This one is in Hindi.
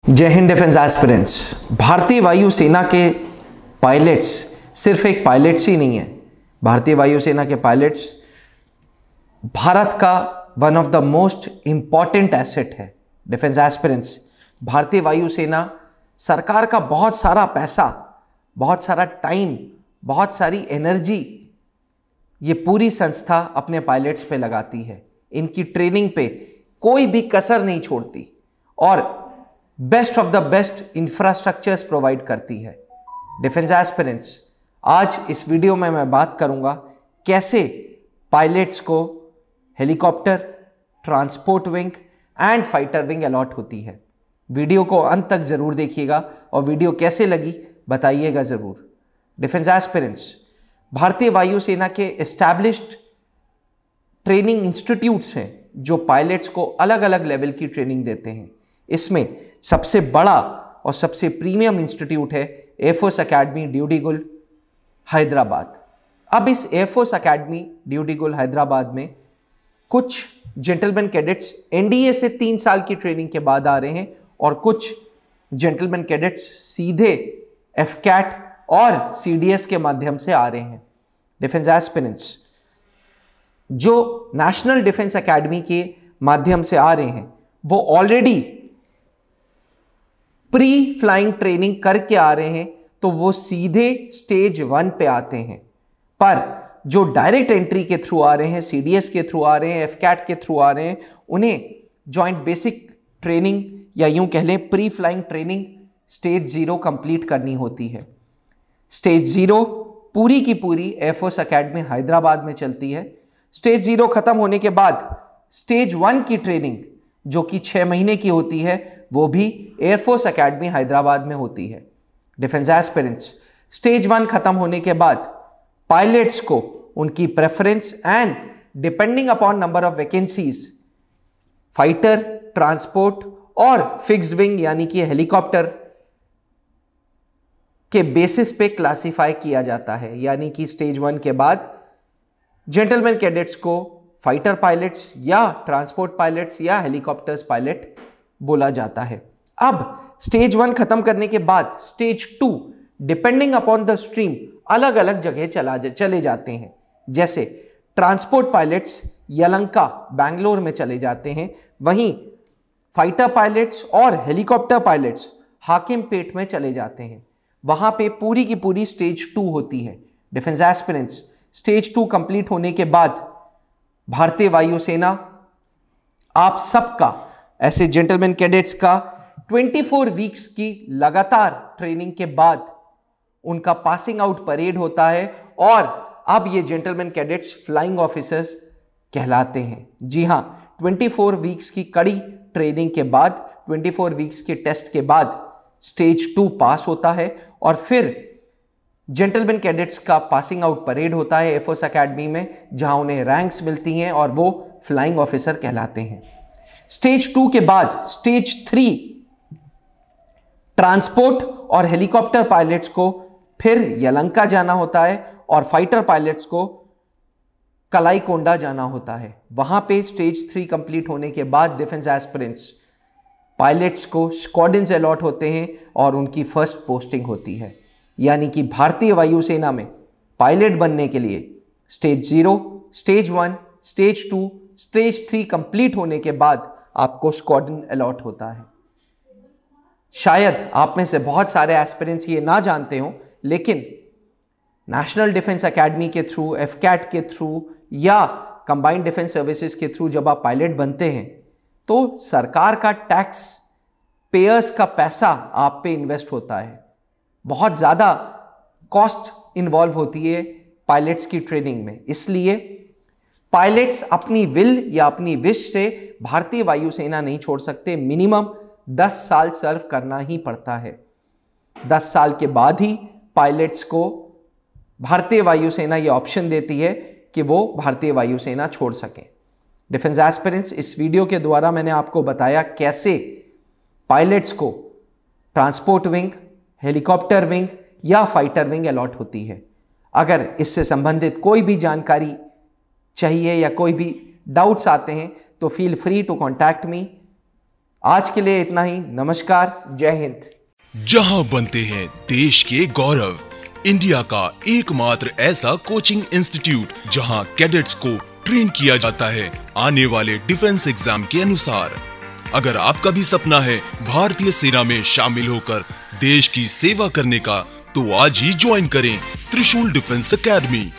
जय हिंद डिफेंस एस्पिरेंट्स। भारतीय वायुसेना के पायलट्स सिर्फ एक पायलट्स ही नहीं है। भारतीय वायुसेना के पायलट्स भारत का one of the most important asset है। डिफेंस एस्पिरेंट्स, भारतीय वायुसेना सरकार का बहुत सारा पैसा, बहुत सारा टाइम, बहुत सारी एनर्जी ये पूरी संस्था अपने पायलट्स पे लगाती है। इनकी ट्रेनिंग पे कोई भी कसर नहीं छोड़ती और best of the best infrastructures provide करती है। डिफेंस एस्पिरेंट्स, आज इस वीडियो में मैं बात करूंगा कैसे पायलट्स को helicopter, transport wing and fighter wing allot होती है। वीडियो को अंत तक जरूर देखिएगा और वीडियो कैसे लगी बताइएगा जरूर। डिफेंस एस्पिरेंट्स, भारतीय वायुसेना के एस्टैब्लिश्ड ट्रेनिंग इंस्टीट्यूट्स हैं जो पायलट्स को अलग अलग लेवल की ट्रेनिंग देते हैं। इसमें सबसे बड़ा और सबसे प्रीमियम इंस्टीट्यूट है एयरफोर्स एकेडमी ड्यूडिगुल हैदराबाद। अब इस एयरफोर्स एकेडमी ड्यूडिगुल हैदराबाद में कुछ जेंटलमैन कैडेट्स एनडीए से 3 साल की ट्रेनिंग के बाद आ रहे हैं और कुछ जेंटलमैन कैडेट्स सीधे एफकैट और सीडीएस के माध्यम से आ रहे हैं। डिफेंस एस्पिरेंट्स, जो नेशनल डिफेंस एकेडमी के माध्यम से आ रहे हैं वो ऑलरेडी प्री फ्लाइंग ट्रेनिंग करके आ रहे हैं, तो वो सीधे स्टेज 1 पे आते हैं। पर जो डायरेक्ट एंट्री के थ्रू आ रहे हैं, सीडीएस के थ्रू आ रहे हैं, एफकैट के थ्रू आ रहे हैं, उन्हें जॉइंट बेसिक ट्रेनिंग या यूं कह लें pre flying training stage 0 complete करनी होती है। स्टेज 0 पूरी की पूरी एयरफोर्स एकेडमी हैदराबाद में चलती है। स्टेज 0 खत्म होने के बाद स्टेज 1 की ट्रेनिंग जो कि 6 महीने की होती है वो भी एयरफोर्स एकेडमी हैदराबाद में होती है। डिफेंस एस्पिरेंट्स, स्टेज 1 खत्म होने के बाद पायलट्स को उनकी preference and depending upon number of vacancies fighter, transport और फिक्स्ड विंग यानी कि हेलीकॉप्टर के बेसिस पे क्लासिफाई किया जाता है। यानी कि स्टेज 1 के बाद जेंटलमैन कैडेट्स को फाइटर पायलट्स या ट्रांसपोर्ट पायलट्स या हेलीकॉप्टर्स पायलट बोला जाता है। अब स्टेज 1 खत्म करने के बाद stage 2 depending upon the stream अलग अलग जगह चले जाते हैं। जैसे ट्रांसपोर्ट पायलट्स यलंका बैंगलोर में चले जाते हैं, वहीं फाइटर पायलट्स और हेलीकॉप्टर पायलट्स हाकिमपेट में चले जाते हैं। वहां पे पूरी की पूरी स्टेज 2 होती है। डिफेंस एस्पिरेंट्स, स्टेज 2 कंप्लीट होने के बाद भारतीय वायुसेना आप सबका, ऐसे जेंटलमैन कैडेट्स का 24 वीक्स की लगातार ट्रेनिंग के बाद उनका पासिंग आउट परेड होता है और अब ये जेंटलमैन कैडेट्स फ्लाइंग ऑफिसर्स कहलाते हैं। जी हां, 24 वीक्स की कड़ी ट्रेनिंग के बाद, 24 वीक्स के टेस्ट के बाद स्टेज 2 पास होता है और फिर जेंटलमैन कैडेट्स का पासिंग आउट परेड होता है एयरफोर्स एकेडमी में, जहां उन्हें रैंक्स मिलती हैं और वो फ्लाइंग ऑफिसर कहलाते हैं। स्टेज 2 के बाद स्टेज 3 ट्रांसपोर्ट और हेलीकॉप्टर पायलट्स को फिर यलंका जाना होता है और फाइटर पायलट्स को कलाईकोंडा जाना होता है। वहां पे स्टेज 3 कंप्लीट होने के बाद डिफेंस एस्पिरेंट्स पायलट्स को स्क्वाड्रन्स अलॉट होते हैं और उनकी फर्स्ट पोस्टिंग होती है। यानी कि भारतीय वायुसेना में पायलट बनने के लिए stage 0, stage 1, stage 2, stage 3 complete होने के बाद आपको स्क्वाड्रन अलॉट होता है। शायद आप में से बहुत सारे एस्पिरेंट्स ये ना जानते हो, लेकिन नेशनल डिफेंस एकेडमी के थ्रू, एफकैट के थ्रू या कंबाइंड डिफेंस सर्विसेज के थ्रू जब आप पायलट बनते हैं तो सरकार का टैक्स पेयर्स का पैसा आप पे इन्वेस्ट होता है। बहुत ज़्यादा कॉस्ट इन्वॉल्व होती है पायलट्स की ट्रेनिंग में, इसलिए पायलट्स अपनी विल या अपनी विश से भारतीय वायुसेना नहीं छोड़ सकते। मिनिमम 10 साल सर्व करना ही पड़ता है। 10 साल के बाद ही पायलट्स को भारतीय वायुसेना ये ऑप्शन देती है कि वो भारतीय वायुसेना छोड़ सकें। डिफेंस एस्पिरेंट्स, इस वीडियो के द्वारा मैंने आपको बताया कैसे पायलट्स को ट्रांसपोर्ट विंग, हेलीकॉप्टर विंग या फाइटर विंग अलॉट होती है। अगर इससे संबंधित कोई भी जानकारी चाहिए या कोई भी डाउट्स आते हैं तो feel free to contact me. आज के लिए इतना ही। नमस्कार, जय हिंद। जहां बनते हैं देश के गौरव, इंडिया का एकमात्र ऐसा कोचिंग इंस्टीट्यूट जहां कैडेट्स को ट्रेन किया जाता है आने वाले डिफेंस एग्जाम के अनुसार। अगर आपका भी सपना है भारतीय सेना में शामिल होकर देश की सेवा करने का, तो आज ही ज्वाइन करें त्रिशूल डिफेंस एकेडमी।